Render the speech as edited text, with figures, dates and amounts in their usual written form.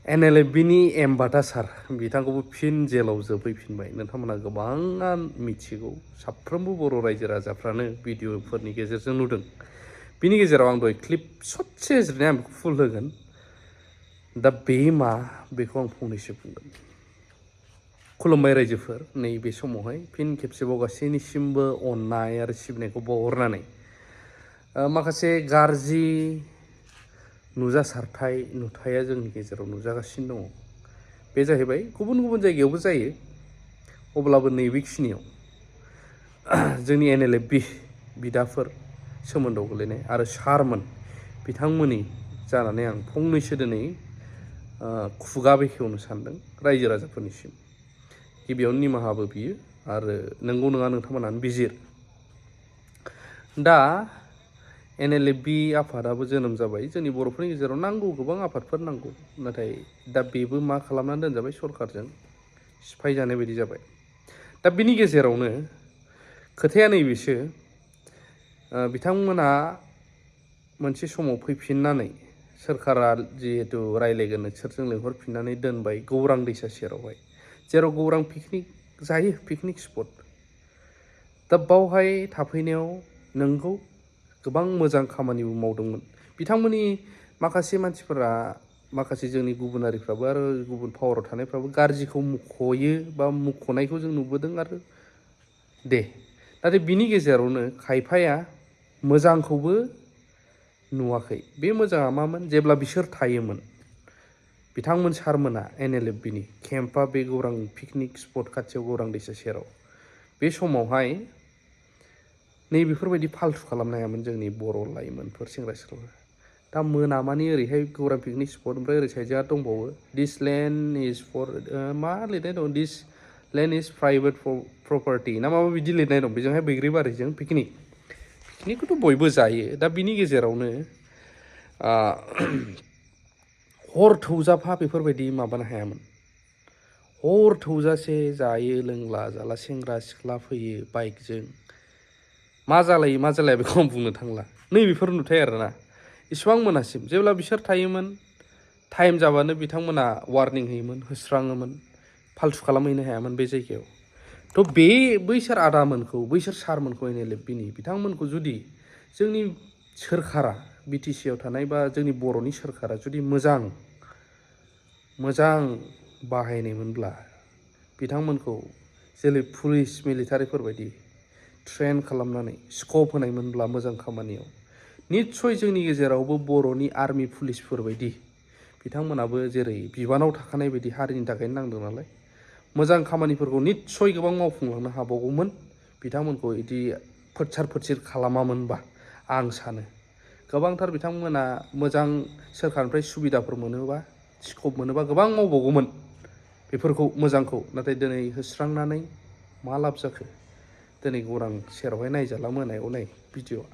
NLFB-नि एम्बाटा सार बिथांखौबो फिन जेलाव जोबहैफिनबाय। नोंथांमोना गोबाङा मिथिगौ, साफ्रोमबो बर' रायजो राजाफ्रानो भिडिअफोरनि गेजेरजों नुदों। बिनि गेजेराव आं दहाय क्लिप ससे जिरनाय आं बेखौ फुल होगोन। दा बे मा बेखौ आं फंनैसो बुंगोन। खुलुमबाय रायजोफोर, नैबे समावहाय फिन खेबसेबाव गासैनिसिमबो अननाय आरो सिबिनायखौ बावहरनानै माखासे गाज्रि नुजासारथाय नुथाया जोंनि गेजेराव नुजागासिनो दङ। बे जाहैबाय गुबुन गुबुन जायगायावबो जायो, अब्लाबो नैबेखिनियाव जोंनि NLFB बिदाफोर सोमोन्दोआव गोलैनाय आरो सारमोन बिथांमोननि जानानै आं फंनैसो दिनै खुगा बेखेवनो सानदों रायजो राजाफोरनिसिम। गिबियावनो निमाहाबो बियो आरो नंगौ नङा नोंथांमोनानो बिजिर। दा NLFB आफादाबो जोनोम जाबाय। जोंनि बर'फोरनि गेजेराव नांगौ, गोबां आफादफोर नांगौ, नाथाय दा बेबो मा खालामनानै दोनजाबाय, सरकारजों सिफायजानाय बायदि जाबाय। दा बिनि गेजेरावनो खोथाया नैबेसो, बिथांमोना मोनसे समाव फैफिननानै सोरखारा जिहेतु रायज्लायगोन नोंसोरजों लिंहरफिननानै दोनबाय गौरां दैसा सेरावहाय, जेराव गौरां पिकनिक जायो, पिकनिक स्पट। दा बावहाय थाफैनायाव नोंगौ गोबां मोजां खामानिबो मावदोंमोन बिथांमोननि माखासे मानसिफोरा, माखासे जोंनि गुबुनारिफ्राबो आरो गुबुन पावाराव थानायफ्राबो गाज्रिखौ मुख'यो बा मुख'नायखौ जों नुबोदों आरो दे। नाथाय बिनि गेजेरावनो खायफाया मोजांखौबो नुवाखै। बे मोजाङा मामोन? जेब्ला बिसोर थायोमोन, बिथांमोन सारमोना NLFB-नि केम्पआ बे गौरां पिकनिक स्पट खाथियाव गौरां दैसा सेराव, बे समावहाय नैबेफोरबायदि फाल्थु खालामनो हायामोन जोंनि बर' लाइमोनफोर, सेंग्रा सिख्लाफोर। दा मोनामानि ओरैहाय गौरां पिकनिक स्पट, ओमफ्राय ओरै साइडजोंहा दंबावो दिस लेन्ड इज फर मा लिरनाय दं, दिस लेन्ड इज प्राइभेट प्रपार्टि ना माबा बिदि लिरनाय दं। बेजोंहाय बैग्रिबारिजों पिकनिकखौथ' बयबो जायो। दा बिनि गेजेरावनो हर थौजाफा बेफोरबायदि माबानो हायामोन। हर थौजासे जायो लोंला जाला सेंग्रा सिख्ला फैयो बाइकजों, मा जालायो मा जालाया बेखौ आं बुंनो थांला। नैबेफोर नुथाय आरोना इसिबां मोनासिम जेब्ला बिसोर थायोमोन, टाइम जाबानो बिथांमोना वार्निं होयोमोन, होस्राङोमोन, फाल्थु खालामहैनो हायामोन बे जायगायाव। थ' बैसोर आदामोनखौ, बैसोर सारमोनखौ NLFB-नि बिथांमोनखौ जुदि जोंनि सोरखारा, BTC-आव थानाय बा जोंनि बर'नि सोरखारा जुदि मोजां बाहायनायमोनब्ला, बिथांमोनखौ जेरै पुलिस मिलिटारिफोरबायदि ट्रेन खालामनानै स्कप होनायमोनब्ला मोजां खामानियाव, निस्सय जोंनि गेजेरावबो बर'नि आर्मि पुलिसफोरबायदि बिथांमोनाबो जेरै बिबानाव थाखानाय बायदि हारिनि थाखायनो नांदों नालाय, मोजां खामानिफोरखौ निस्सय गोबां मावफुंलांनो हाबावगौमोन बिथांमोनखौ इदि फोथार फोथार खालामामोनबा। आं सानो गोबांथार बिथांमोना मोजां सोरखारनिफ्राय सुबिदाफोर मोनोबा, स्कप मोनोबा गोबां मावबावगौमोन बेफोरखौ मोजांखौ। नाथाय दिनै होस्रांनानै मा लाब जाखो? दिनै गौरां सेरावहाय नायजाला मोनायाव नाय भिडिअ'।